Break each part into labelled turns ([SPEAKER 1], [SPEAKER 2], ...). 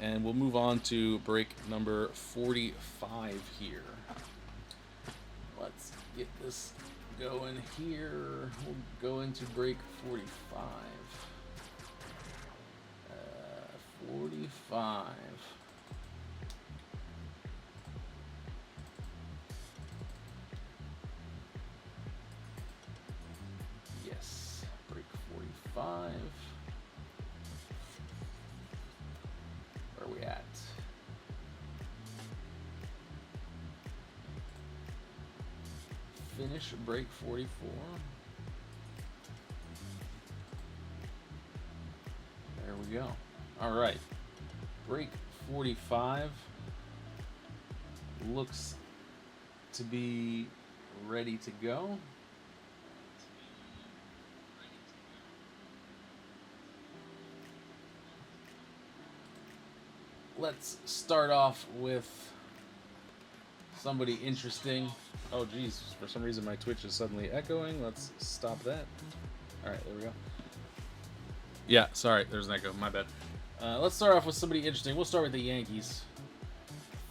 [SPEAKER 1] and we'll move on to break number 45 here. Let's get this going here. We'll go into break 45. 45. Yes, break 45. Where are we at? Finish break 44. There we go. All right. Break 45 looks to be ready to go. Let's start off with somebody interesting. Oh geez, for some reason my Twitch is suddenly echoing. Let's stop that. Alright, there we go. Yeah, sorry, there's an echo, my bad. Let's start off with somebody interesting. We'll start with the Yankees.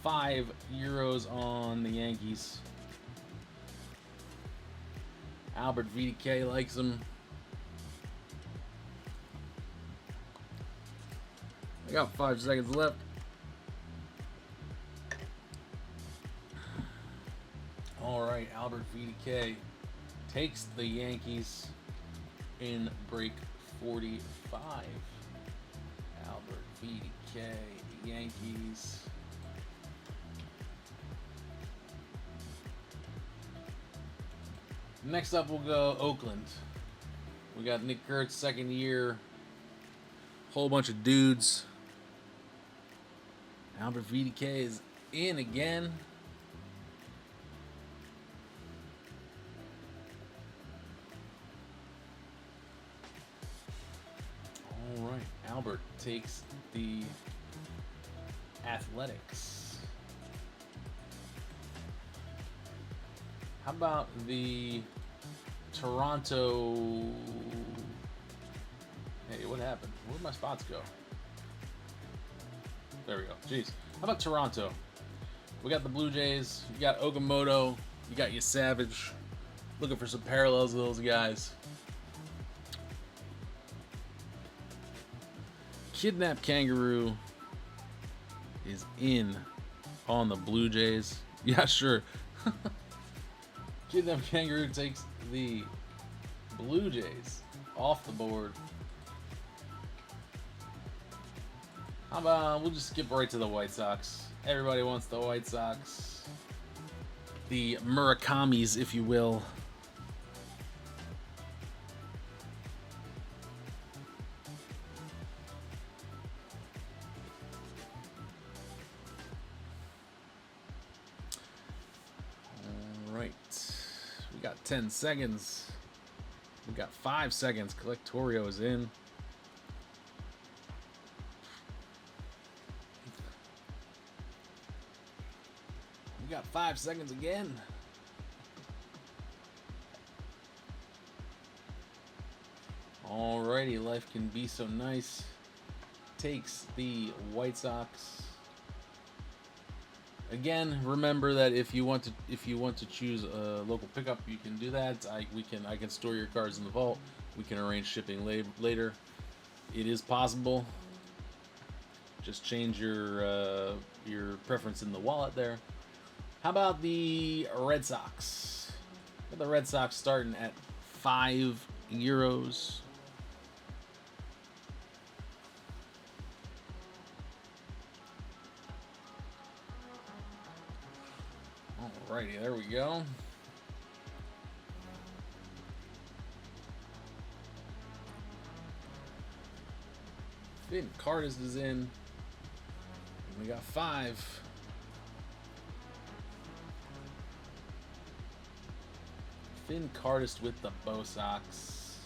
[SPEAKER 1] €5 on the Yankees. Albert VDK likes them. I got 5 seconds left. Alright, Albert VDK takes the Yankees in break 45. Albert VDK, Yankees. Next up, we'll go Oakland. We got Nick Kurtz, second year. Whole bunch of dudes. Albert VDK is in again. All right, Albert takes the Athletics. How about the Toronto? Hey, what happened? Where'd my spots go? There we go. Jeez. How about Toronto? We got the Blue Jays. You got Okamoto. You got your Savage. Looking for some parallels with those guys. Kidnap Kangaroo is in on the Blue Jays. Yeah, sure. Kidnap Kangaroo takes the Blue Jays off the board. How about we'll just skip right to the White Sox. Everybody wants the White Sox. The Murakamis, if you will. All right. We got 10 seconds. We got 5 seconds. Collectorio is in. We got 5 seconds again. Alrighty, life can be so nice. Takes the White Sox. Again, remember that if you want to choose a local pickup, you can do that. I can store your cards in the vault. We can arrange shipping later. It is possible. Just change your preference in the wallet there. How about the Red Sox? Got the Red Sox starting at €5. Alrighty, there we go. Finn Cardis is in. And we got 5. Finn Cardis with the Bo Sox.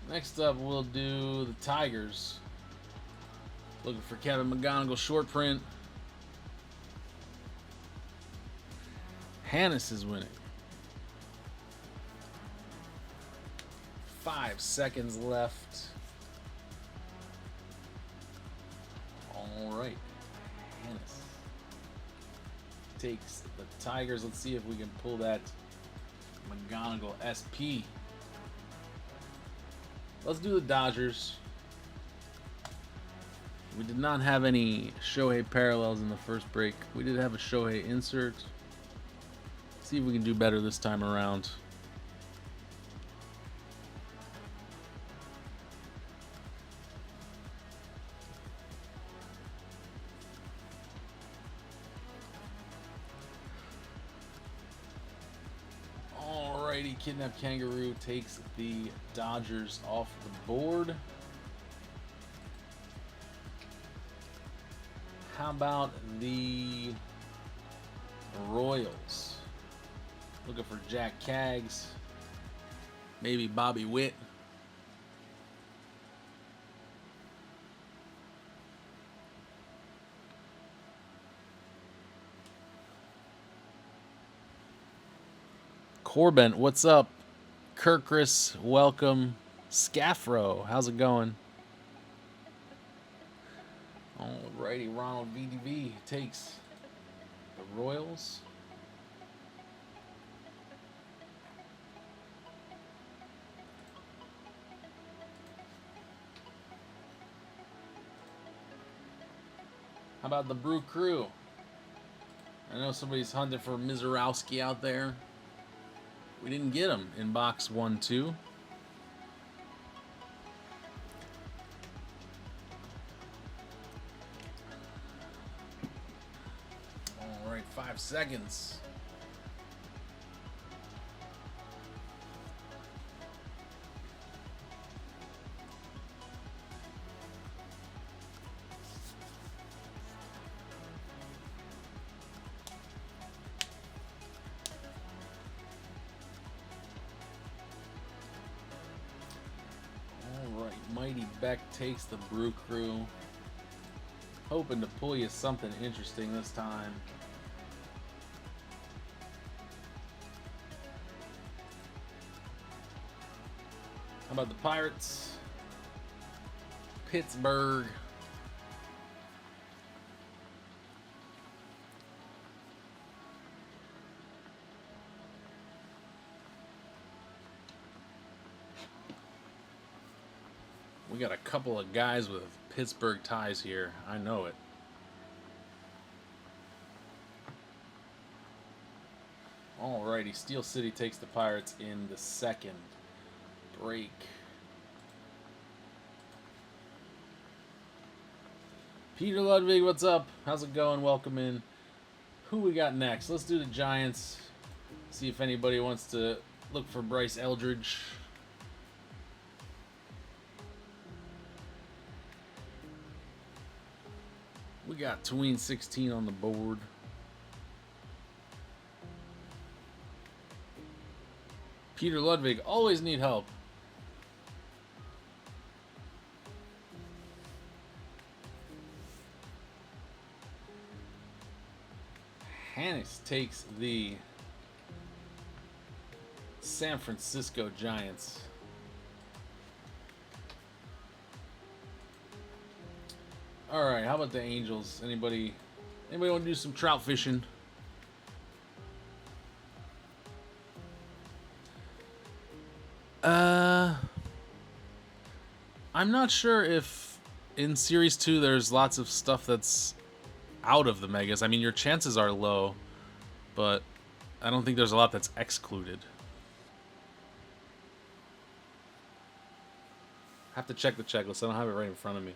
[SPEAKER 1] Next up, we'll do the Tigers. Looking for Kevin McGonigal short print. Hannes is winning. 5 seconds left. All right. Hannes takes the Tigers. Let's see if we can pull that McGonagall SP. Let's do the Dodgers. We did not have any Shohei parallels in the first break. We did have a Shohei insert. See if we can do better this time around. Alrighty, Kidnapped Kangaroo takes the Dodgers off the board. How about the Royals? Looking for Jack Kaggs, maybe Bobby Witt. Corbin, what's up? Kirkris, welcome. Scaffro, how's it going? Alrighty, Ronald VDV takes the Royals. How about the Brew Crew? I know somebody's hunting for Mizorowski out there. We didn't get him in box 1-2. All right, 5 seconds. Mighty Beck takes the Brew Crew. Hoping to pull you something interesting this time. How about the Pirates? Pittsburgh. We got a couple of guys with Pittsburgh ties here. I know it. Alrighty, Steel City takes the Pirates in the second break. Peter Ludwig, what's up? How's it going? Welcome in. Who we got next? Let's do the Giants. See if anybody wants to look for Bryce Eldridge. We got Tween 16 on the board. Peter Ludwig, always need help. Hannes takes the San Francisco Giants. All right, how about the Angels? Anybody want to do some trout fishing? I'm not sure if in Series 2 there's lots of stuff that's out of the Megas. I mean, your chances are low, but I don't think there's a lot that's excluded. I have to check the checklist. I don't have it right in front of me.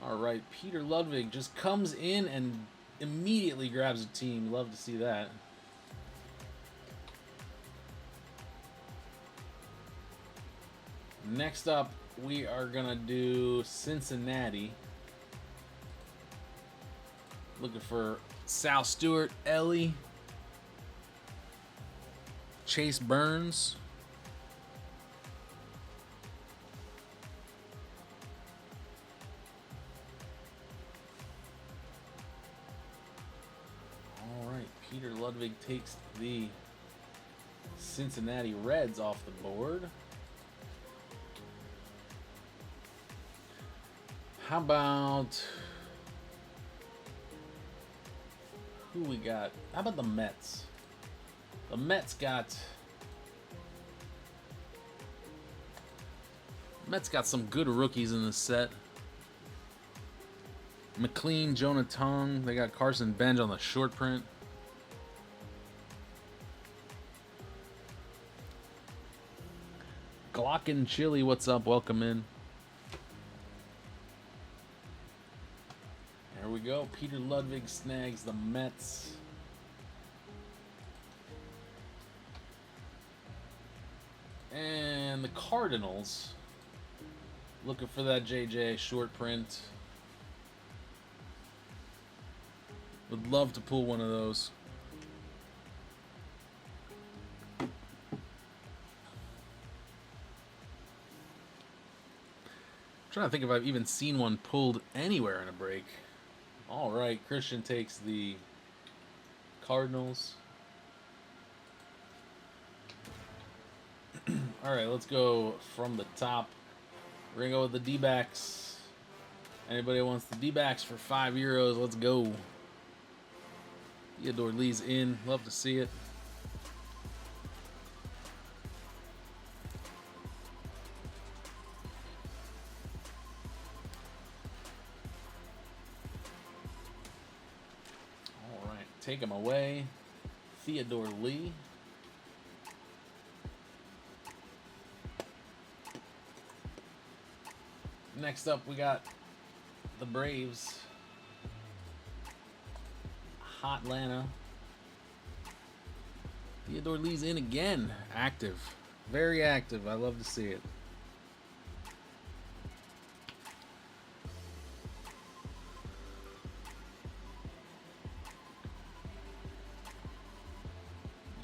[SPEAKER 1] All right, Peter Ludwig just comes in and immediately grabs a team. Love to see that. Next up, we are going to do Cincinnati. Looking for Sal Stewart, Ellie, Chase Burns. All right, Peter Ludwig takes the Cincinnati Reds off the board. How about who we got? How about the Mets? The Mets got some good rookies in this set. McLean, Jonah Tong. They got Carson Benj on the short print. Glocken Chili, what's up? Welcome in. There we go. Peter Ludwig snags the Mets. And the Cardinals, looking for that JJ short print. Would love to pull one of those. I'm trying to think if I've even seen one pulled anywhere in a break. All right, Christian takes the Cardinals. All right, let's go from the top. We're going to go with the D-backs. Anybody wants the D-backs for €5? Let's go. Theodore Lee's in. Love to see it. All right, take him away. Theodore Lee. Next up, we got the Braves. Hot Lana. Theodore Lee's in again. Active. Very active. I love to see it.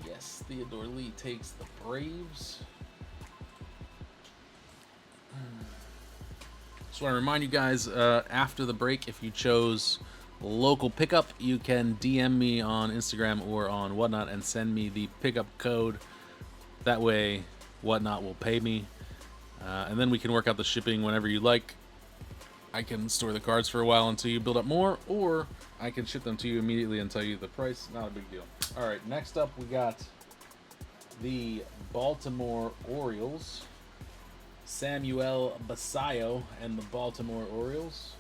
[SPEAKER 1] Yes, Theodore Lee takes the Braves. Just want to remind you guys, after the break, if you chose local pickup, you can DM me on Instagram or on Whatnot and send me the pickup code. That way, Whatnot will pay me. And then we can work out the shipping whenever you like. I can store the cards for a while until you build up more, or I can ship them to you immediately and tell you the price. Not a big deal. All right, next up we got the Baltimore Orioles. Samuel Basayo and the Baltimore Orioles.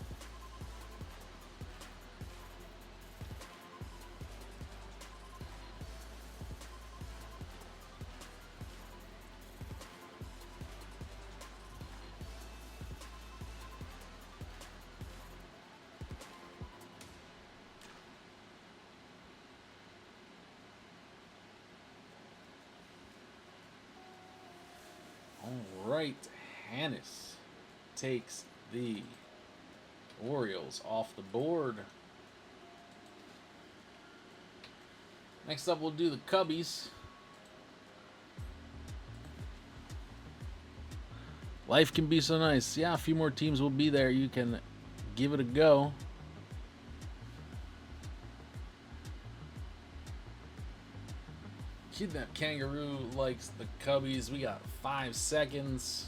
[SPEAKER 1] All right, Hannes takes the Orioles off the board. Next up, we'll do the Cubbies. Life can be so nice. Yeah, a few more teams will be there. You can give it a go. Kidnap Kangaroo likes the Cubbies. We got 5 seconds.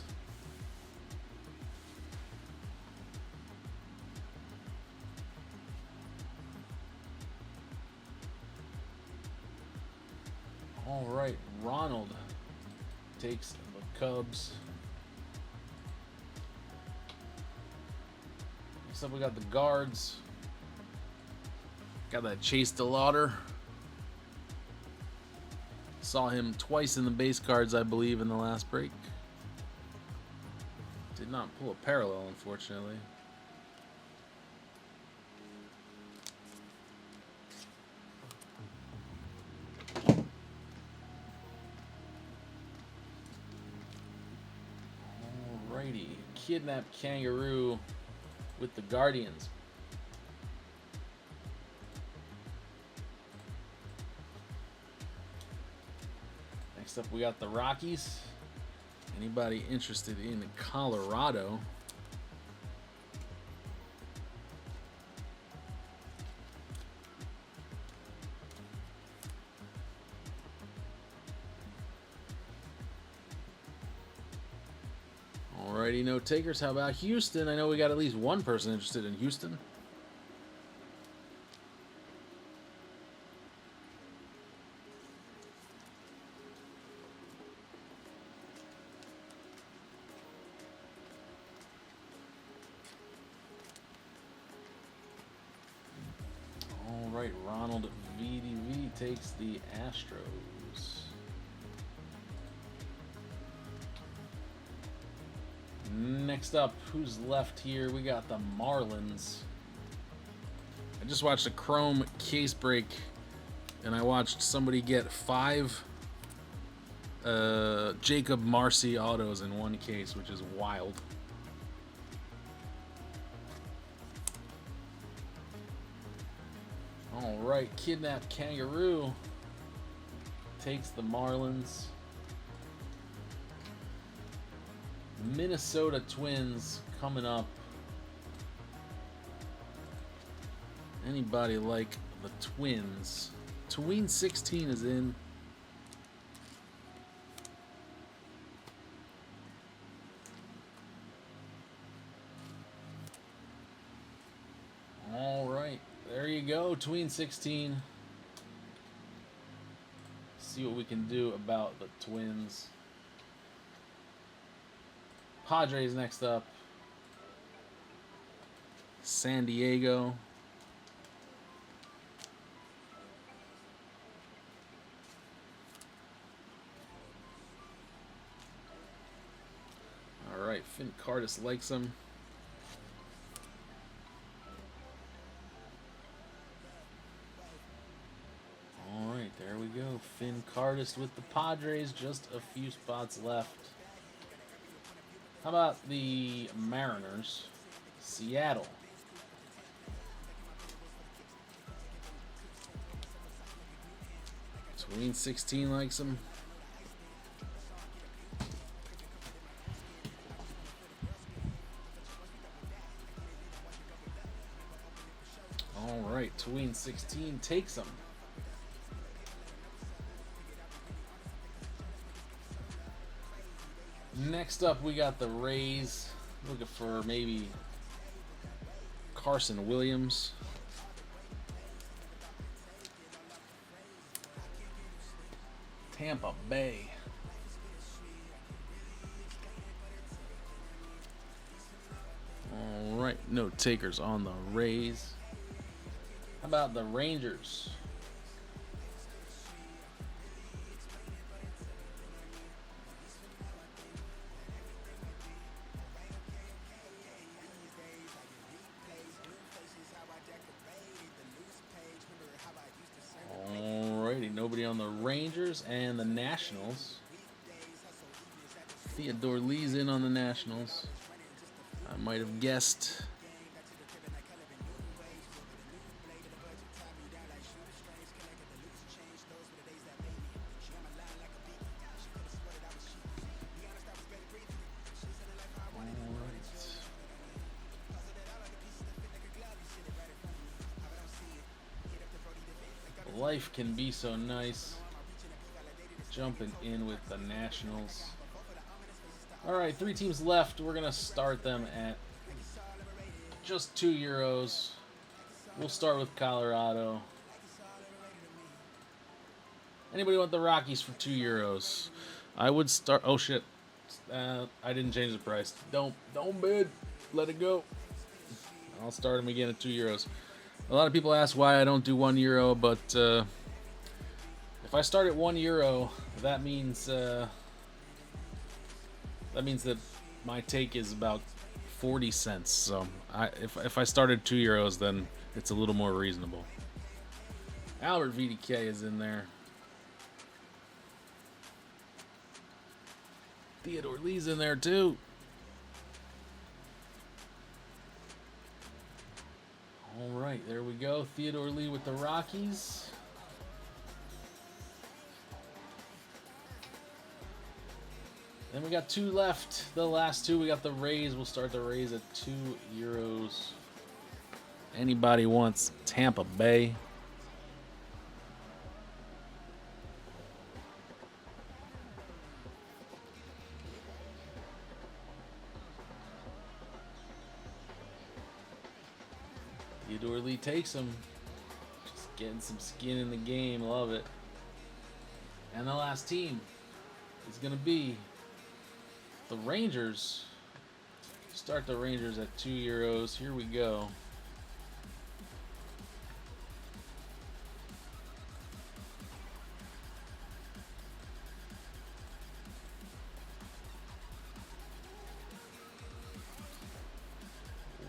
[SPEAKER 1] All right, Ronald takes the Cubs. Next up, we got the Guards. Got that Chase DeLauder. Saw him twice in the base cards, I believe, in the last break. Did not pull a parallel, unfortunately. Alrighty, Kidnap Kangaroo with the Guardians. Next up, we got the Rockies. Anybody interested in Colorado? Alrighty, no takers. How about Houston? I know we got at least one person interested in Houston. Alright, Ronald VDV takes the Astros. Next up, who's left here? We got the Marlins. I just watched a Chrome case break, and I watched somebody get 5 Jacob Marcy autos in one case, which is wild. All right, Kidnapped Kangaroo takes the Marlins. Minnesota Twins coming up. Anybody like the Twins? Tween 16 is in. All right, there you go, Tween 16. See what we can do about the Twins. Padres next up. San Diego. All right, Finn Cardis likes him. All right, there we go. Finn Cardis with the Padres. Just a few spots left. How about the Mariners? Seattle. Tween 16 likes him. All right, Tween 16 takes him. Next up, we got the Rays. Looking for maybe Carson Williams. Tampa Bay. All right, no takers on the Rays. How about the Rangers? Nobody on the Rangers and the Nationals. Theodore Lee's in on the Nationals. I might have guessed. Life can be so nice. Jumping in with the Nationals. Alright, 3 teams left. We're going to start them at just €2. We'll start with Colorado. Anybody want the Rockies for €2? I would start... Oh, shit. I didn't change the price. Don't bid. Let it go. I'll start them again at €2. A lot of people ask why I don't do €1, but if I start at €1, that means that my take is about 40 cents. So if I started €2, then it's a little more reasonable. Albert VDK is in there. Theodore Lee's in there too. All right, there we go. Theodore Lee with the Rockies. Then we got 2 left. The last 2, we got the Rays. We'll start the Rays at €2. Anybody wants Tampa Bay? Theodore Lee takes him. Just getting some skin in the game. Love it. And the last team is going to be the Rangers. Start the Rangers at €2. Here we go.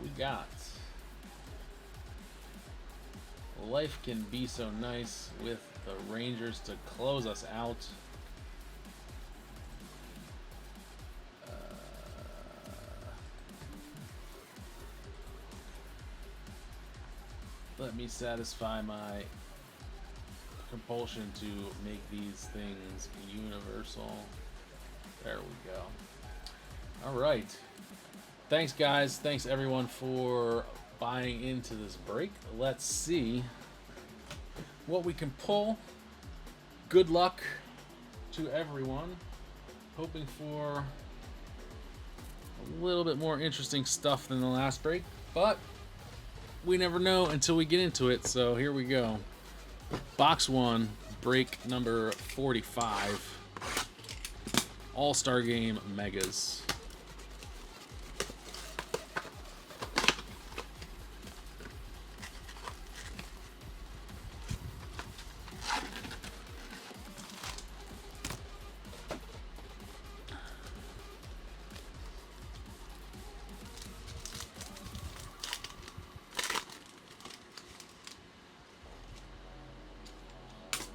[SPEAKER 1] We got Life Can Be So Nice with the Rangers to close us out. Let me satisfy my compulsion to make these things universal. There we go. All right. Thanks, guys. Thanks, everyone, for buying into this break. Let's see what we can pull. Good luck to everyone. Hoping for a little bit more interesting stuff than the last break, but we never know until we get into it. So here we go. Box 1, break number 45. All-Star Game Megas.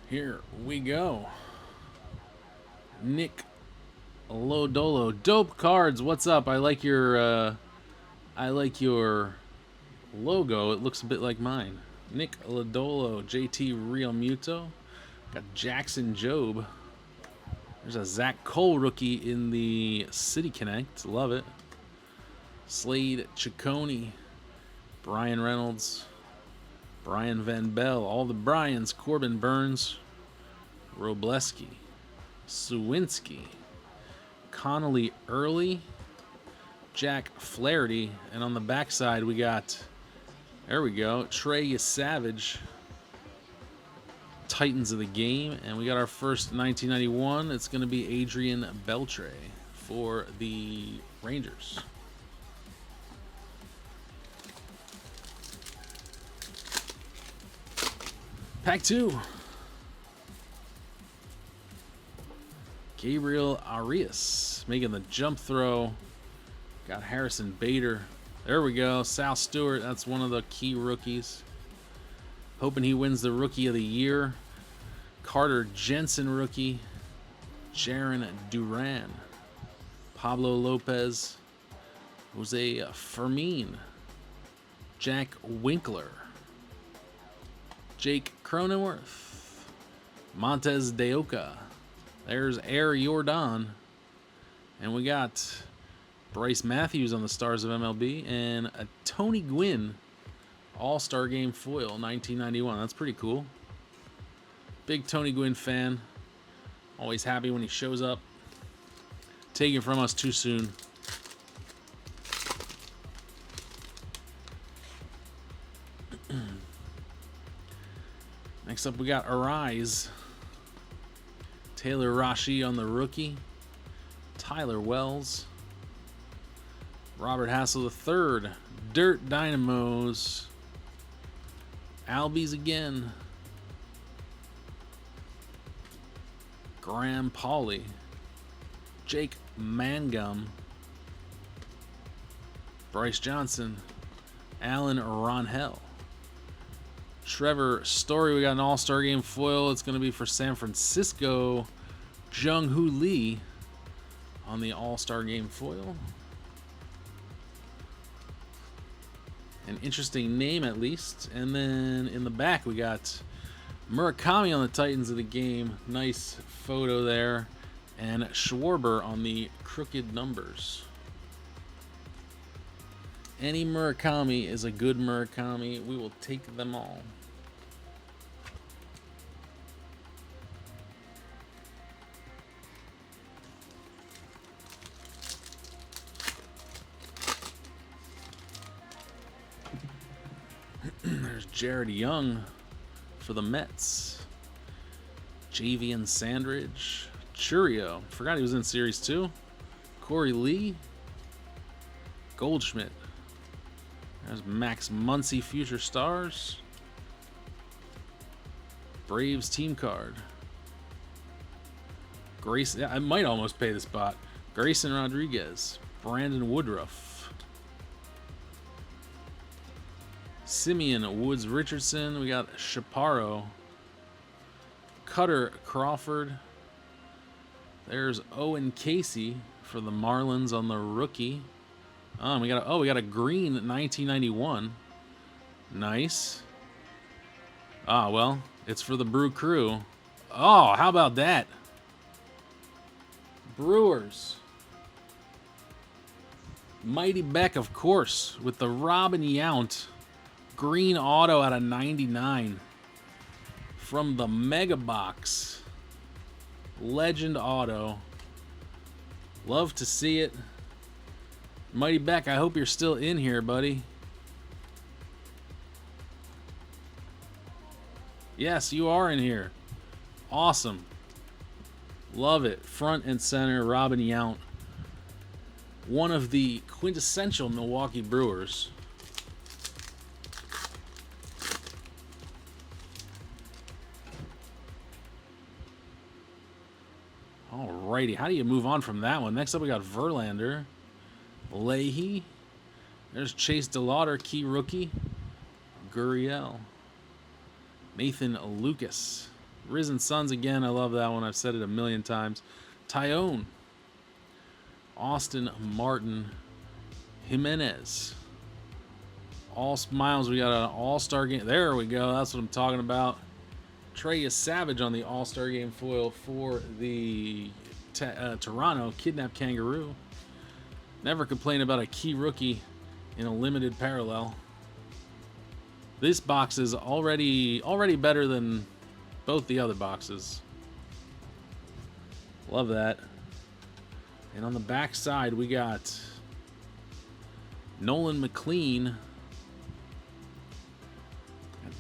[SPEAKER 1] Here we go. Nick Lodolo. Dope cards. What's up? I like your logo. It looks a bit like mine. Nick Lodolo. JT Real Muto. Got Jackson Jobe. There's a Zach Cole rookie in the City Connect. Love it. Slade Ciccone. Brian Reynolds. Brian Van Bell, all the Bryans, Corbin Burns, Robleski, Sawinski, Connolly Early, Jack Flaherty, and on the backside we got, there we go, Trey Savage, Titans of the Game, and we got our first 1991. It's going to be Adrian Beltre for the Rangers. Pack 2. Gabriel Arias making the jump throw. Got Harrison Bader. There we go. Sal Stewart. That's one of the key rookies. Hoping he wins the Rookie of the Year. Carter Jensen rookie. Jaron Duran. Pablo Lopez. Jose Fermin. Jack Winkler. Jake Cronenworth, Montez de Oca, there's Air Jordan, and we got Bryce Matthews on the Stars of MLB, and a Tony Gwynn All-Star Game foil, 1991. That's pretty cool. Big Tony Gwynn fan. Always happy when he shows up. Taken from us too soon. Next up, we got Arise. Taylor Rashi on the rookie. Tyler Wells. Robert Hassel III. Dirt Dynamos. Albies again. Graham Pauley. Jake Mangum. Bryce Johnson. Alan Ronhell. Trevor Story, we got an All-Star Game foil. It's going to be for San Francisco. Jung-Hoo Lee on the All-Star Game foil. An interesting name, at least. And then in the back, we got Murakami on the Titans of the Game. Nice photo there. And Schwarber on the crooked numbers. Any Murakami is a good Murakami. We will take them all. Jared Young for the Mets. Javian Sandridge. Churio. Forgot he was in Series 2. Corey Lee. Goldschmidt. There's Max Muncy, Future Stars. Braves team card. Grayson, I might almost pay the spot. Grayson Rodriguez. Brandon Woodruff. Simeon Woods Richardson. We got Chaparro. Cutter Crawford. There's Owen Casey for the Marlins on the rookie. We got a green 1991. Nice. Well, it's for the Brew Crew. Oh, how about that? Brewers. Mighty Beck, of course, with the Robin Yount green auto out of 99 from the Mega Box. Legend auto. Love to see it. Mighty Beck, I hope you're still in here, buddy. Yes, you are in here. Awesome. Love it. Front and center, Robin Yount. One of the quintessential Milwaukee Brewers. Alrighty, how do you move on from that one? Next up we got Verlander. Leahy. There's Chase DeLauder, key rookie. Gurriel. Nathan Lucas. Risen Sons again. I love that one. I've said it a million times. Tyone. Austin Martin. Jimenez. All smiles. We got an all-star game. There we go. That's what I'm talking about. Trey Savage on the all-star game foil for the Toronto Kidnapped Kangaroo. Never complain about a key rookie in a limited parallel. This box is already better than both the other boxes. Love that. And on the back side, we got Nolan McLean,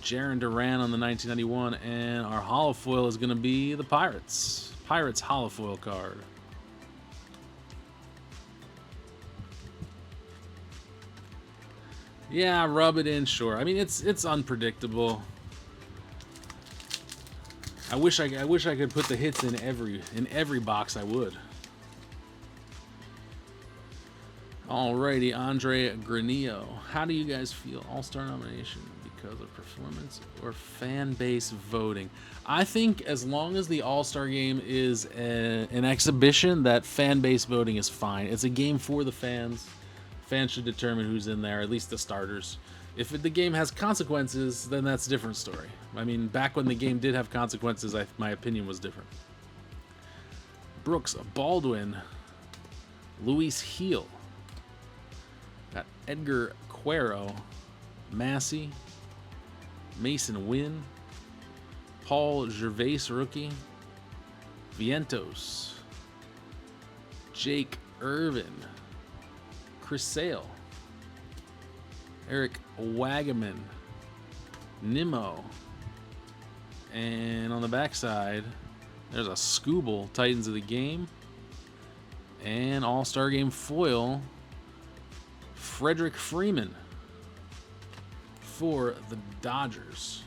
[SPEAKER 1] Jarren Duran on the 1991, and our holofoil is going to be the Pirates. Pirates holofoil card. Yeah, rub it in, sure. I mean, it's unpredictable. I wish I could put the hits in every box. I would. Alrighty, Andre Granillo. How do you guys feel? All-Star nomination because of performance or fan base voting? I think as long as the All-Star game is an exhibition, that fan base voting is fine. It's a game for the fans. Fans should determine who's in there, at least the starters. If the game has consequences, then that's a different story. I mean, back when the game did have consequences, my opinion was different. Brooks Baldwin. Luis Heel. Got Edgar Cuero. Massey. Mason Wynn. Paul Gervais, rookie. Vientos. Jake Irvin. Chris Sale. Eric Wagaman. Nimmo. And on the backside, there's a Scooble, Titans of the Game. And All-Star Game foil, Frederick Freeman for the Dodgers.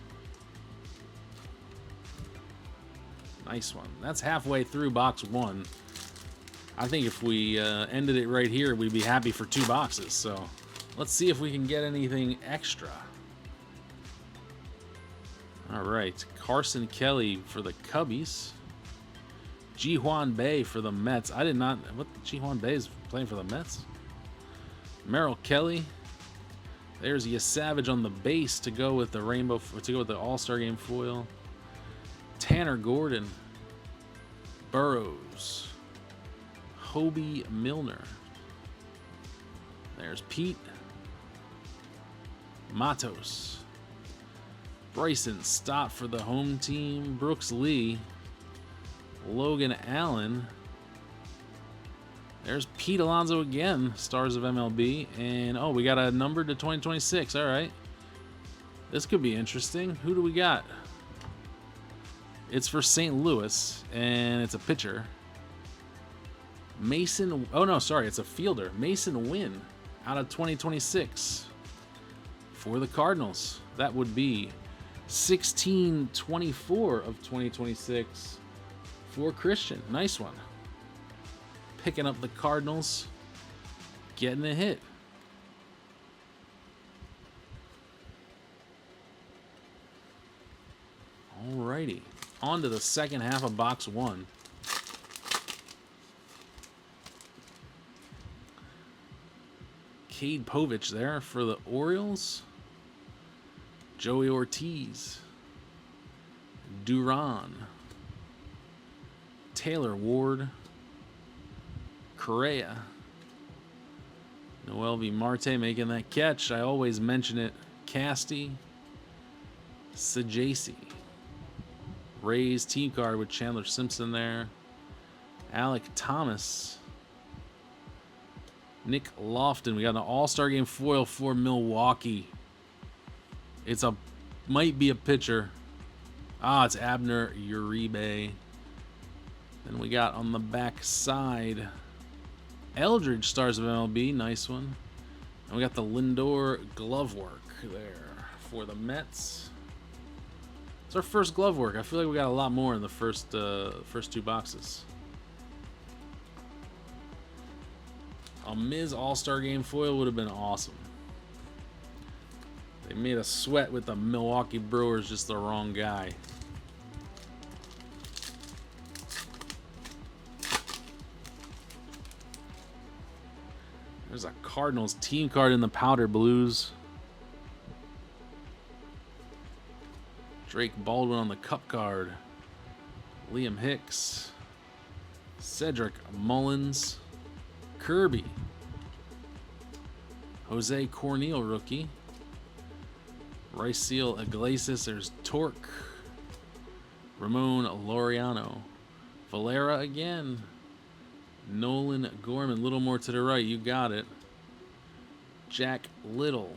[SPEAKER 1] Nice one. That's halfway through box one. I think if we ended it right here, we'd be happy for 2 boxes. So let's see if we can get anything extra. All right, Carson Kelly for the Cubbies. Ji-Hwan Bae for the Mets. I did not. What? Ji-Hwan Bae is playing for the Mets? Merrill Kelly. There's Savage on the base to go with the rainbow. To go with the All-Star Game foil. Tanner Gordon. Burrows. Hobie Milner. There's Pete. Matos. Bryson Stott for the home team. Brooks Lee. Logan Allen. There's Pete Alonso again. Stars of MLB. And, oh, we got a number to 2026. All right. This could be interesting. Who do we got? It's for St. Louis, and it's a pitcher. Mason, oh no, sorry, it's a fielder. Mason Wynn, out of 2026 for the Cardinals. That would be 16/24 of 2026 for Christian. Nice one. Picking up the Cardinals, getting a hit. Alrighty, on to the second half of box one. Cade Povich there for the Orioles. Joey Ortiz. Duran. Taylor Ward. Correa. Noel V. Marte making that catch. I always mention it. Casty. Sajasi. Rays team card with Chandler Simpson there. Alec Thomas. Nick Lofton. We got an all-star game foil for Milwaukee. It's a, might be a pitcher. Ah, it's Abner Uribe. Then we got on the back side, Eldridge, Stars of MLB. Nice one. And we got the Lindor glove work there for the Mets. It's our first glove work. I feel like we got a lot more in the first two boxes. A Miz All-Star Game foil would have been awesome. They made us sweat with the Milwaukee Brewers, just the wrong guy. There's a Cardinals team card in the powder blues. Drake Baldwin on the cup card. Liam Hicks. Cedric Mullins. Kirby. Jose Cornel rookie. Raisel Iglesias. There's Torque. Ramon Laureano. Valera again. Nolan Gorman. A little more to the right. You got it. Jack Little.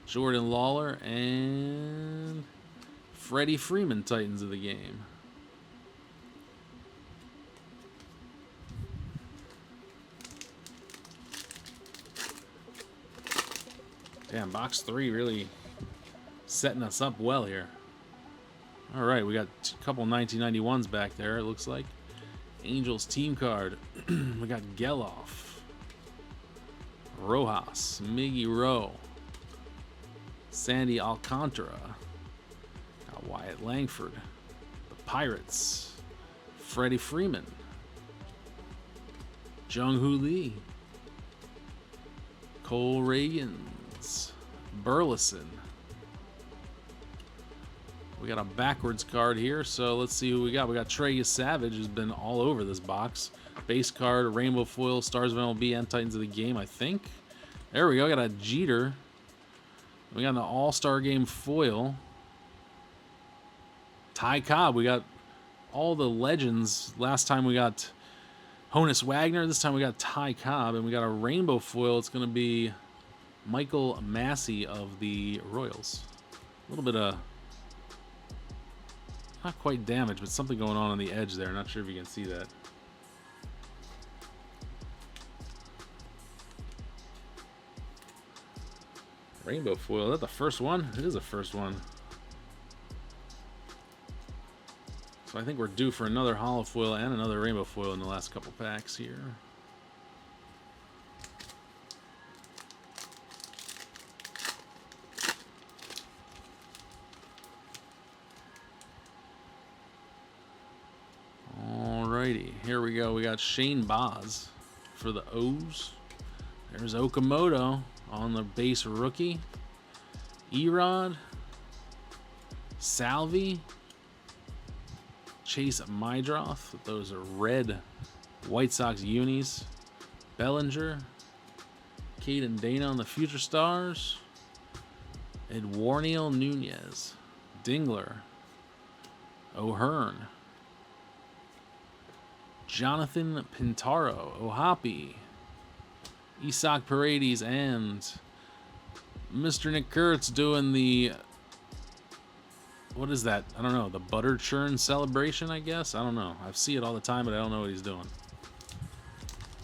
[SPEAKER 1] Jordan Lawler. And Freddie Freeman, Titans of the game. Damn, box 3 really setting us up well here. All right, we got a couple 1991s back there, it looks like. Angels team card. We got Geloff. Rojas. Miggy Rowe. Sandy Alcantara. Got Wyatt Langford. The Pirates. Freddie Freeman. Jung-Hoo Lee. Cole Reagans. Burleson. We got a backwards card here, so let's see who we got. We got Trey Savage, who's been all over this box. Base card, rainbow foil, Stars of MLB, and Titans of the game, I think. There we go. Got a Jeter. We got an All-Star Game foil. Ty Cobb. We got all the legends. Last time we got Honus Wagner. This time we got Ty Cobb, and we got a rainbow foil. It's going to be Michael Massey of the Royals. A little bit of, not quite damage, but something going on the edge there. Not sure if you can see that. Rainbow foil. Is that the first one? It is the first one. So I think we're due for another hollow foil and another rainbow foil in the last couple packs here. Alrighty, here we go. We got Shane Baz for the O's. There's Okamoto on the base rookie. Erod. Salvi. Chase Mydroth. Those are red White Sox unis. Bellinger. Caden Dana on the Future Stars. Eduardo Nunez. Dingler. O'Hearn. Jonathan Pintaro. Ohapi. Isak Paredes and Mr. Nick Kurtz doing the, what is that? I don't know. The butter churn celebration, I guess? I don't know. I see it all the time, but I don't know what he's doing.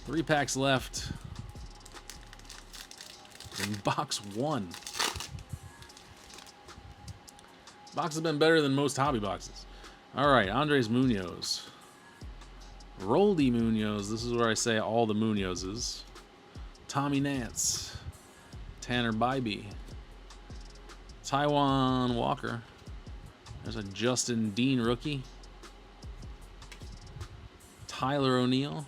[SPEAKER 1] 3 packs left. In box 1. Box has been better than most hobby boxes. Alright, Andres Munoz. Roldy Munoz. This is where I say all the Munozes. Tommy Nance. Tanner Bybee. Taiwan Walker. There's a Justin Dean rookie. Tyler O'Neill.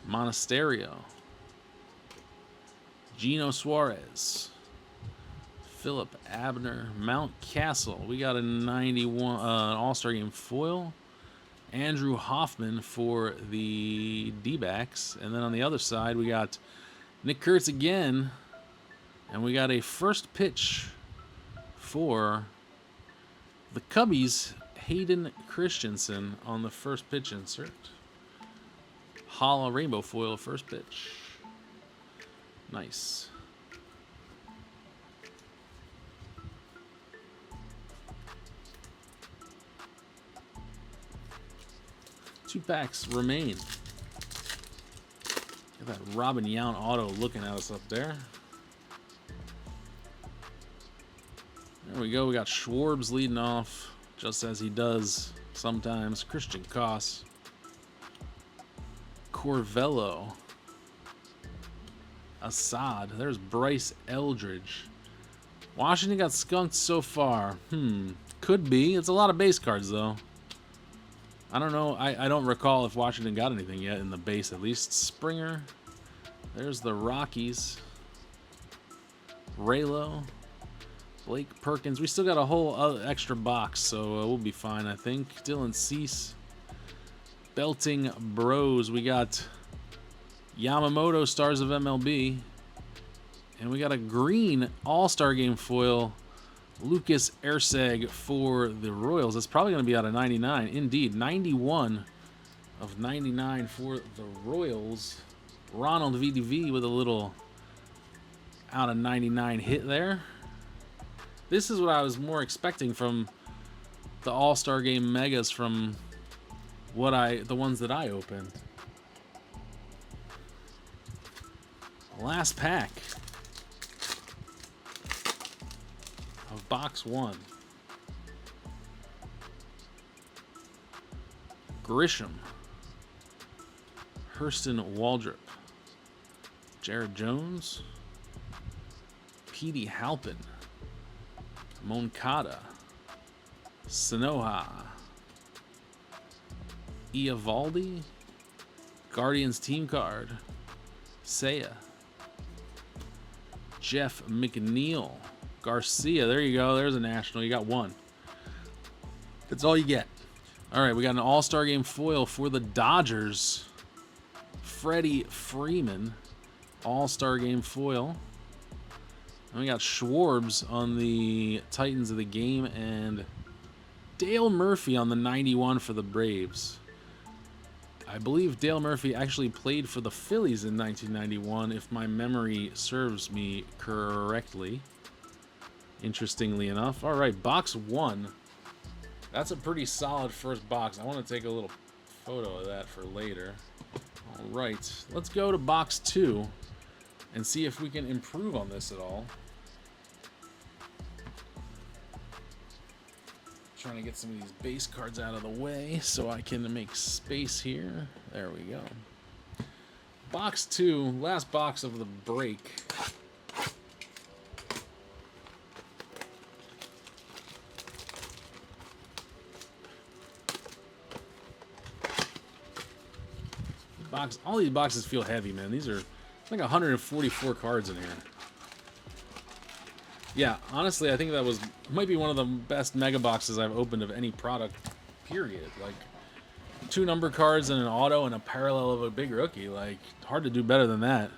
[SPEAKER 1] Monasterio. Gino Suarez. Philip Abner. Mount Castle. We got a 91 All-Star Game foil. Andrew Hoffman for the D-backs. And then on the other side, we got Nick Kurtz again. And we got a first pitch for the Cubbies, Hayden Christensen on the first pitch insert. Hollow rainbow foil first pitch. Nice. Two packs remain. Got that Robin Yount auto looking at us up there. There we go. We got Schwarbs leading off, just as he does sometimes. Christian Koss. Corvello. Assad. There's Bryce Eldridge. Washington got skunked so far. Could be. It's a lot of base cards, though. I don't know. I don't recall if Washington got anything yet in the base, at least. Springer. There's the Rockies. Raylo. Blake Perkins. We still got a whole extra box, so we'll be fine, I think. Dylan Cease. Belting Bros. We got Yamamoto, Stars of MLB. And we got a green All-Star Game foil, Lucas Erceg for the Royals. That's probably going to be out of 99. Indeed, 91 of 99 for the Royals. Ronald VDV with a little out of 99 hit there. This is what I was more expecting from the All-Star Game Megas from the ones that I opened. Last pack of box 1. Grisham. Hurston Waldrop. Jared Jones. Petey Halpin. Moncada. Sanoha. Eovaldi. Guardians team card. Seiya. Jeff McNeil. Garcia. There you go. There's a national. You got one. That's all you get. All right, we got an All-Star Game foil for the Dodgers. Freddie Freeman. All-Star Game foil. And we got Schwarbs on the Titans of the Game and Dale Murphy on the 91 for the Braves. I believe Dale Murphy actually played for the Phillies in 1991, if my memory serves me correctly. Interestingly enough. All right, box 1. That's a pretty solid first box. I want to take a little photo of that for later. All right, let's go to box 2 and see if we can improve on this at all. Trying to get some of these base cards out of the way so I can make space here. There we go. Box 2, last box of the break. All these boxes feel heavy, man. These are like 144 cards in here. Yeah, honestly, I think that might be one of the best mega boxes I've opened of any product, period. Like, 2 number cards and an auto and a parallel of a big rookie. Like, hard to do better than that.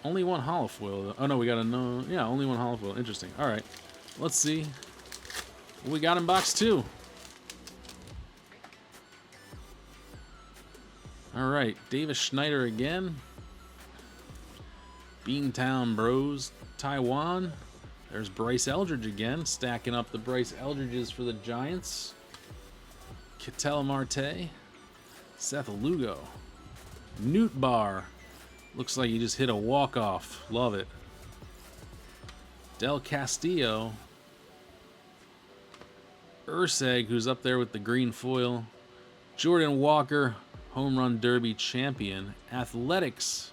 [SPEAKER 1] Only one holo foil, though. Oh, no, we got yeah, only one holo foil. Interesting. All right, let's see what we got in box 2. All right, Davis Schneider again. Beantown Bros, Taiwan. There's Bryce Eldridge again, stacking up the Bryce Eldridges for the Giants. Ketel Marte, Seth Lugo, Newt Bar. Looks like he just hit a walk-off. Love it. Del Castillo, Urseg, who's up there with the green foil. Jordan Walker, home run derby champion. Athletics,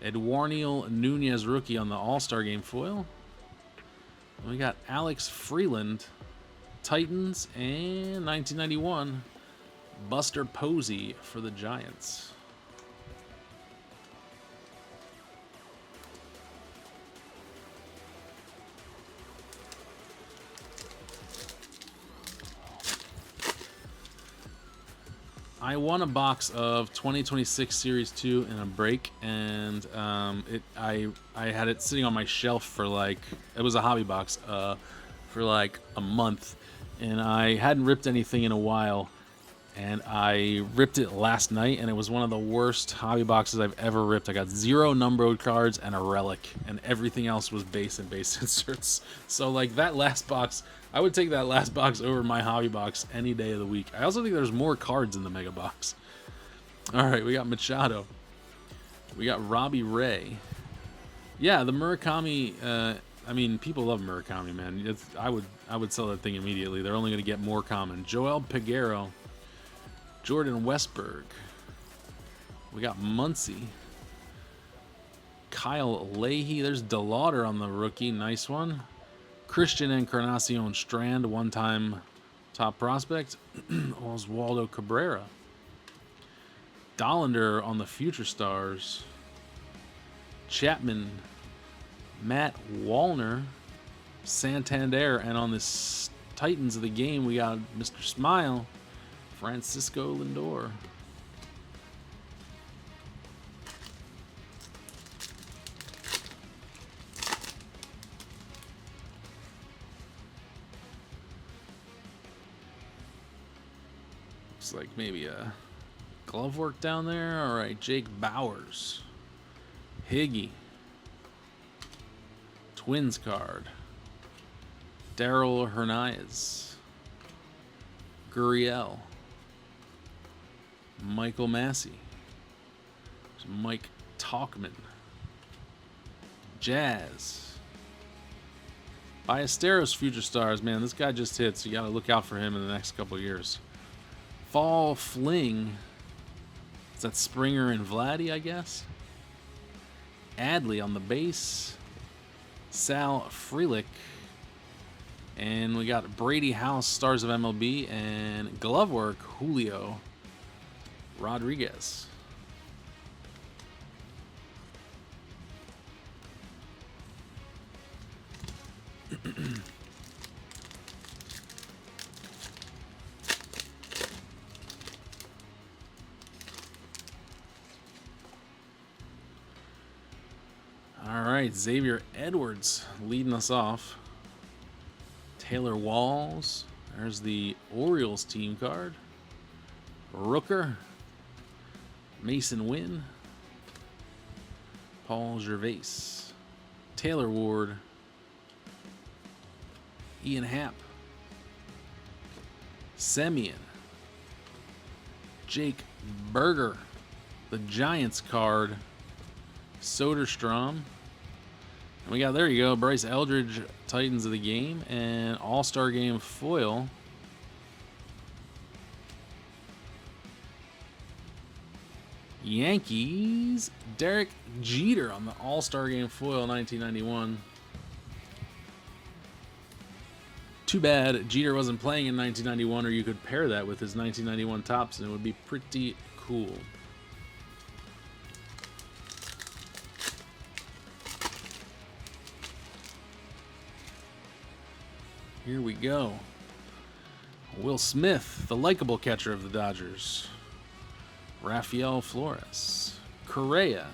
[SPEAKER 1] Eduardo Nunez rookie on the All-Star Game foil. And we got Alex Freeland, Titans, and 1991, Buster Posey for the Giants. I won a box of 2026 Series 2 in a break, and I had it sitting on my shelf for like, it was a hobby box, for like a month, and I hadn't ripped anything in a while, and I ripped it last night, and it was one of the worst hobby boxes I've ever ripped. I got 0 numbered cards and a relic, and everything else was base and base inserts. So like that last box, I would take that last box over my hobby box any day of the week. I also think there's more cards in the mega box. All right, we got Machado. We got Robbie Ray. Yeah, the Murakami. I mean, people love Murakami, man. I would sell that thing immediately. They're only going to get more common. Joel Peguero, Jordan Westberg. We got Muncie. Kyle Leahy. There's DeLauder on the rookie. Nice one. Christian Encarnacion Strand, one-time top prospect. Oswaldo Cabrera. Dollander on the Future Stars. Chapman. Matt Wallner. Santander. And on this Titans of the game, we got Mr. Smile. Francisco Lindor. Looks like maybe a glove work down there. All right, Jake Bowers. Higgy. Twins card. Daryl Hernandez. Gurriel. Michael Massey. Mike Talkman. Jazz. Ballesteros Future Stars. Man, this guy just hits. You got to look out for him in the next couple of years. Fall Fling. Is that Springer and Vladdy, I guess? Adley on the base. Sal Frelick. And we got Brady House, Stars of MLB, and glove work, Julio Rodriguez. All right, Xavier Edwards leading us off. Taylor Walls. There's the Orioles team card. Rooker. Mason Wynn. Paul Gervais. Taylor Ward. Ian Happ. Semien. Jake Berger. The Giants card. Soderstrom. And we got, there you go, Bryce Eldridge, Titans of the game, and All-Star Game foil. Yankees, Derek Jeter on the All-Star Game foil, 1991. Too bad Jeter wasn't playing in 1991, or you could pair that with his 1991 tops, and it would be pretty cool. Here we go. Will Smith, the likable catcher of the Dodgers. Rafael Flores. Correa.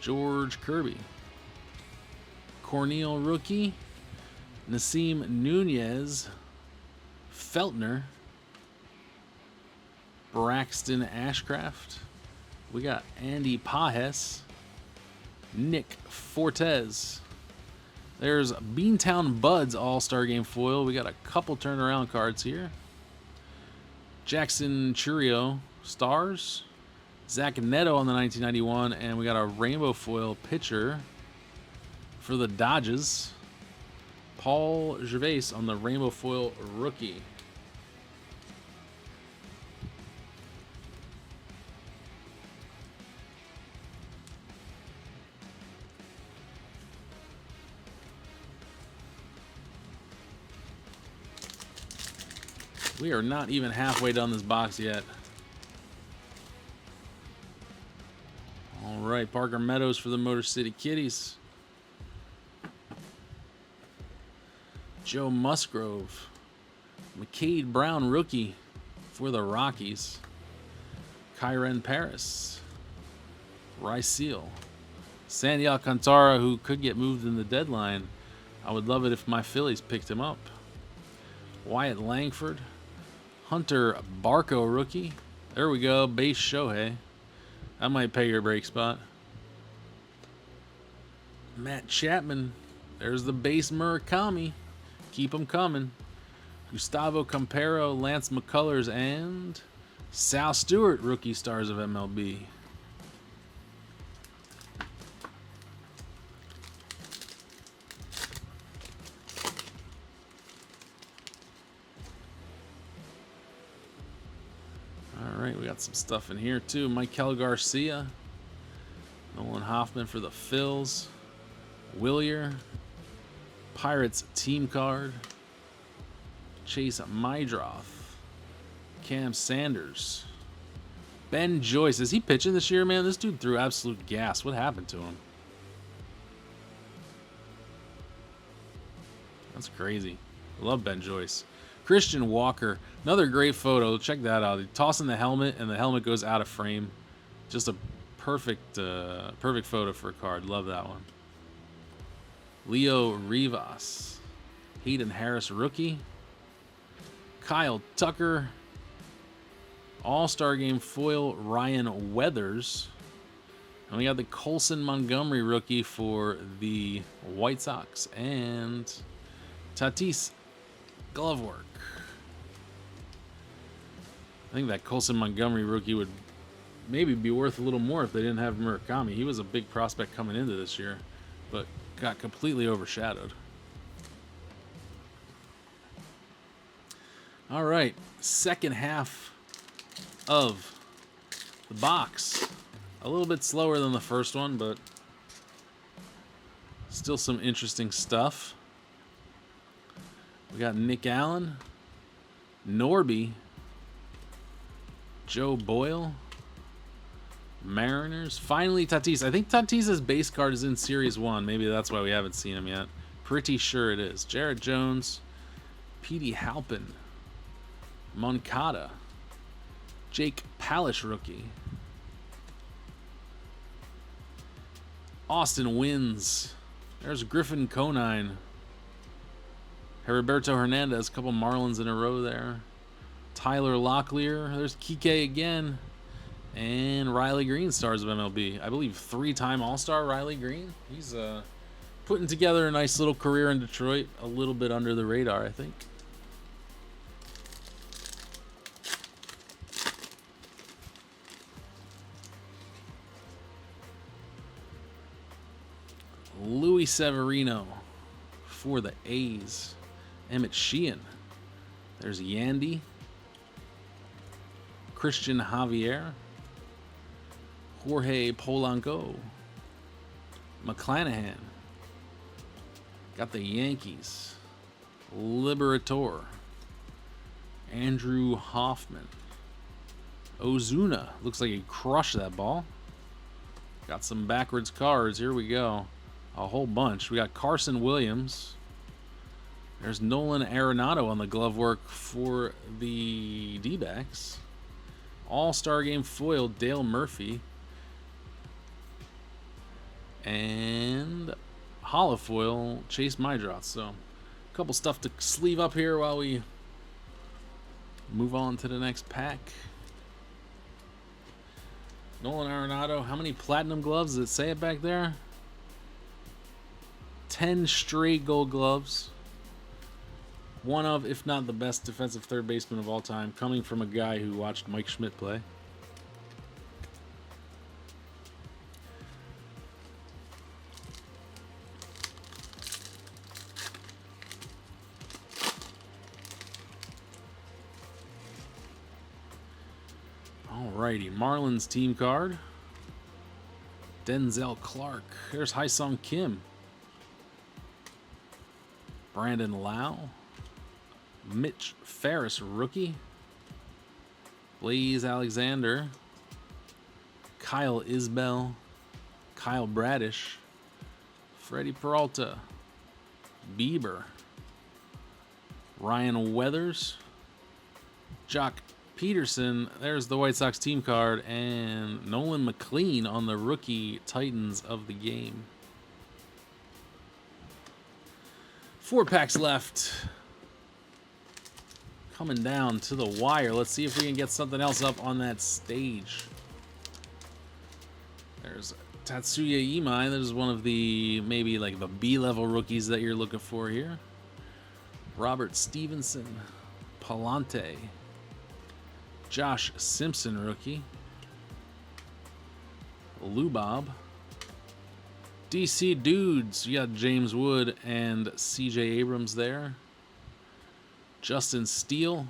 [SPEAKER 1] George Kirby. Cornell rookie. Nasim Nunez. Feltner. Braxton Ashcraft. We got Andy Pajes. Nick Fortes. There's Beantown Buds All-Star Game foil. We got a couple turnaround cards here. Jackson Churio Stars. Zach Neto on the 1991. And we got a rainbow foil pitcher for the Dodgers. Paul Gervais on the rainbow foil rookie. We are not even halfway done this box yet. All right, Parker Meadows for the Motor City Kitties. Joe Musgrove. McCade Brown rookie for the Rockies. Kyren Paris. Ryseal. Sandy Alcantara, who could get moved in the deadline. I would love it if my Phillies picked him up. Wyatt Langford. Hunter Barco rookie. There we go. Base Shohei. That might pay your break spot. Matt Chapman. There's the base Murakami. Keep them coming. Gustavo Campero, Lance McCullers, and Sal Stewart, rookie stars of MLB. All right, we got some stuff in here too. Michael Garcia, Nolan Hoffman for the Phils, Willier, Pirates team card, Chase Mydroth, Cam Sanders, Ben Joyce. Is he pitching this year, man? This dude threw absolute gas. What happened to him? That's crazy. I love Ben Joyce. Christian Walker, another great photo. Check that out. Tossing the helmet, and the helmet goes out of frame. Just a perfect photo for a card. Love that one. Leo Rivas, Hayden Harris rookie. Kyle Tucker, All-Star Game foil Ryan Weathers. And we got the Colson Montgomery rookie for the White Sox. And Tatis glove work. I think that Colson Montgomery rookie would maybe be worth a little more if they didn't have Murakami. He was a big prospect coming into this year, but got completely overshadowed. All right, second half of the box. A little bit slower than the first one, but still some interesting stuff. We got Nick Allen, Norby, Joe Boyle, Mariners. Finally, Tatis. I think Tatis's base card is in Series 1. Maybe that's why we haven't seen him yet. Pretty sure it is. Jarrett Jones, Petey Halpin, Moncada, Jake Palish rookie, Austin Wins. There's Griffin Conine, Heriberto Hernandez, a couple Marlins in a row there. Tyler Locklear, there's Kike again, and Riley Green, stars of MLB. I believe 3-time All-Star Riley Green. He's putting together a nice little career in Detroit, a little bit under the radar, I think. Louis Severino for the A's. Emmett Sheehan. There's Yandy. Christian Javier. Jorge Polanco. McClanahan. Got the Yankees. Liberator. Andrew Hoffman. Ozuna. Looks like he crushed that ball. Got some backwards cards. Here we go. A whole bunch. We got Carson Williams. There's Nolan Arenado on the glove work for the D-backs. All-Star Game foil Dale Murphy. And holofoil Chase Mydroth. So a couple stuff to sleeve up here while we move on to the next pack. Nolan Arenado. How many platinum gloves does it say it back there? 10 straight Gold Gloves. One of, if not the best defensive third baseman of all time, coming from a guy who watched Mike Schmidt play. Alrighty, Marlins team card. Denzel Clark. There's Hyesung Kim. Brandon Lau. Mitch Ferris, rookie. Blaze Alexander. Kyle Isbell. Kyle Bradish. Freddie Peralta. Bieber. Ryan Weathers. Jock Peterson. There's the White Sox team card. And Nolan McLean on the rookie Titans of the game. 4 packs left. Coming down to the wire. Let's see if we can get something else up on that stage. There's Tatsuya Imai. There's one of the, maybe like the B-level rookies that you're looking for here. Robert Stevenson. Palante. Josh Simpson, rookie. Lubob. DC Dudes. You got James Wood and CJ Abrams there. Justin Steele.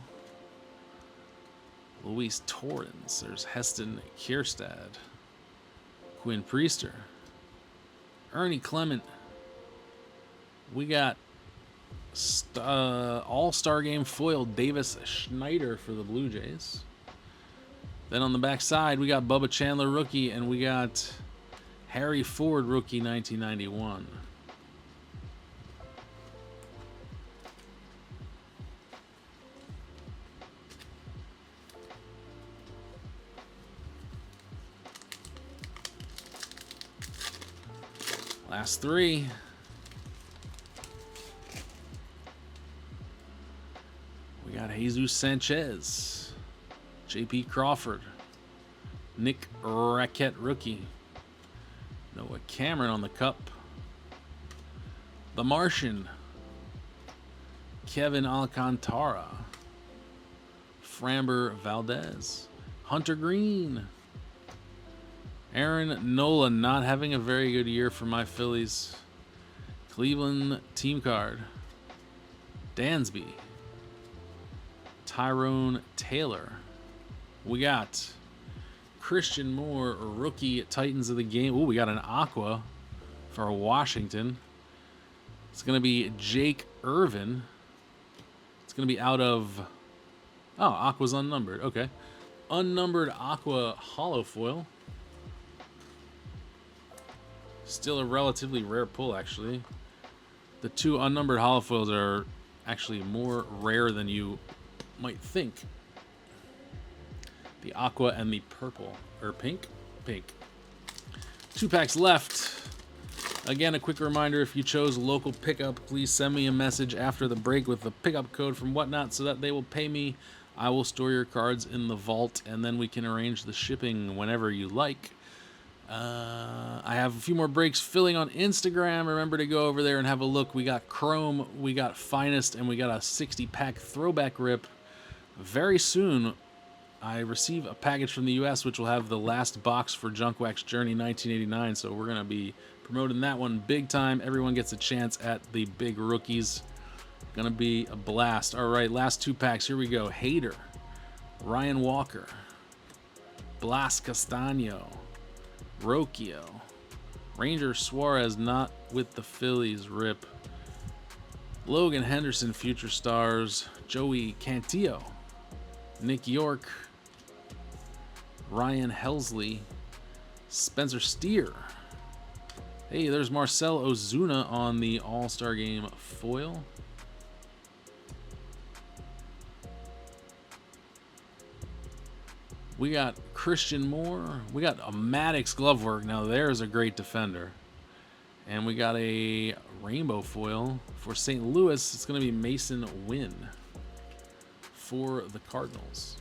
[SPEAKER 1] Luis Torrens. There's Heston Kierstad. Quinn Priester. Ernie Clement. We got All-Star Game foil Davis Schneider for the Blue Jays. Then on the back side, we got Bubba Chandler, rookie, and we got Harry Ford, rookie, 1991. Last 3. We got Jesus Sanchez, J.P. Crawford, Nick Rackett, rookie, Noah Cameron on the cup, The Martian, Kevin Alcantara, Framber Valdez, Hunter Green, Aaron Nola, not having a very good year for my Phillies. Cleveland team card. Dansby. Tyrone Taylor. We got Christian Moore, rookie Titans of the game. Ooh, we got an Aqua for Washington. It's going to be Jake Irvin. It's going to be out of... Oh, Aqua's unnumbered. Okay. Unnumbered Aqua holo foil. Still a relatively rare pull, actually. The 2 unnumbered holofoils are actually more rare than you might think. The aqua and the purple. Or pink? Pink. 2 packs left. Again, a quick reminder, if you chose local pickup, please send me a message after the break with the pickup code from Whatnot so that they will pay me. I will store your cards in the vault, and then we can arrange the shipping whenever you like. I have a few more breaks filling on Instagram. Remember to go over there and have a look. We got Chrome, we got Finest, and we got a 60-pack throwback rip. Very soon, I receive a package from the U.S. which will have the last box for Junk Wax Journey 1989. So we're going to be promoting that one big time. Everyone gets a chance at the big rookies. Going to be a blast. All right, last 2 packs. Here we go. Hader, Ryan Walker, Blas Castano, Rocchio, Ranger Suarez, not with the Phillies, rip. Logan Henderson, Future Stars, Joey Cantillo, Nick York, Ryan Helsley, Spencer Steer. Hey, there's Marcell Ozuna on the All-Star Game foil. We got Christian Moore. We got a Maddox glove work. Now there's a great defender. And we got a rainbow foil for St. Louis. It's going to be Mason Wynn for the Cardinals.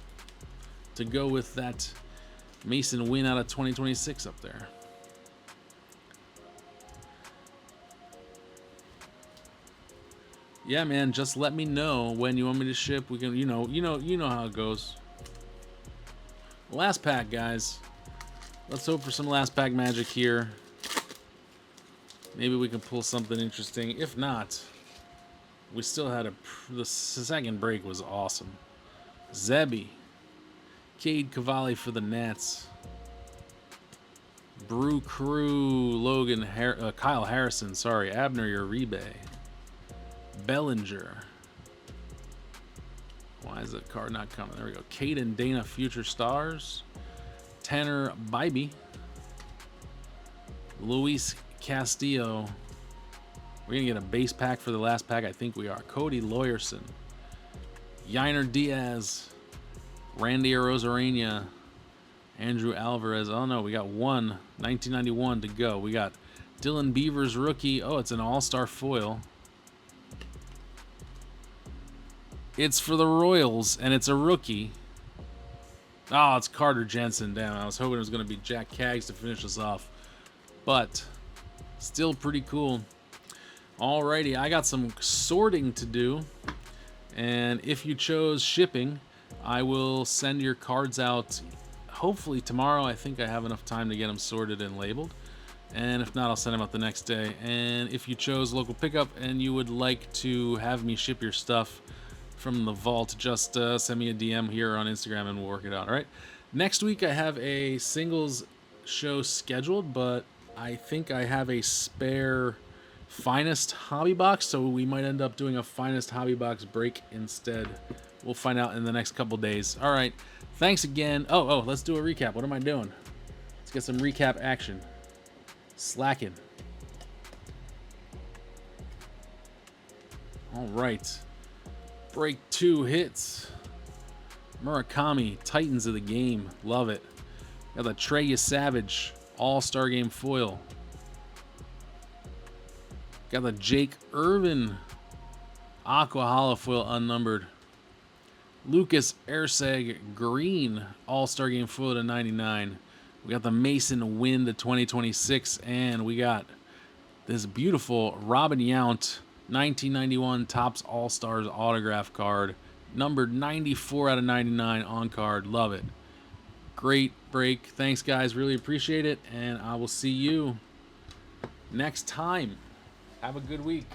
[SPEAKER 1] To go with that Mason Wynn out of 2026 up there. Yeah, man, just let me know when you want me to ship. We can, you know how it goes. Last pack, guys. Let's hope for some last pack magic here. Maybe we can pull something interesting. If not, we still had the second break was awesome. Zebby. Cade Cavalli for the Nats. Brew Crew. Logan. Kyle Harrison. Sorry. Abner Uribe. Bellinger. Why is that card not coming? There we go. Caden Dana Future Stars. Tanner Bybee. Luis Castillo. We're going to get a base pack for the last pack. I think we are. Cody Lawyerson. Yiner Diaz. Randy Arozarena. Andrew Alvarez. Oh, no. We got 1991 to go. We got Dylan Beavers rookie. Oh, it's an all-star foil. It's for the Royals, and it's a rookie. Oh, it's Carter Jensen. Damn, I was hoping it was going to be Jack Kaggs to finish us off. But still pretty cool. Alrighty, I got some sorting to do. And if you chose shipping, I will send your cards out hopefully tomorrow. I think I have enough time to get them sorted and labeled. And if not, I'll send them out the next day. And if you chose local pickup and you would like to have me ship your stuff from the vault, just send me a DM here on Instagram and we'll work it out. All right. Next week I have a singles show scheduled, but I think I have a spare finest hobby box, so we might end up doing a finest hobby box break instead. We'll find out in the next couple days. All right. Thanks again. Oh, let's do a recap. What am I doing? Let's get some recap action. Slacking. All right. Break 2 hits. Murakami, Titans of the game. Love it. Got the Treya Savage All-Star Game foil. Got the Jake Irvin Aqua Holofoil unnumbered. Lucas Erceg Green All-Star Game foil to 99. We got the Mason Win to 2026, and we got this beautiful Robin Yount 1991 Topps All-Stars autograph card, numbered 94 out of 99 on card. Love it. Great break. Thanks, guys. Really appreciate it, and I will see you next time. Have a good week.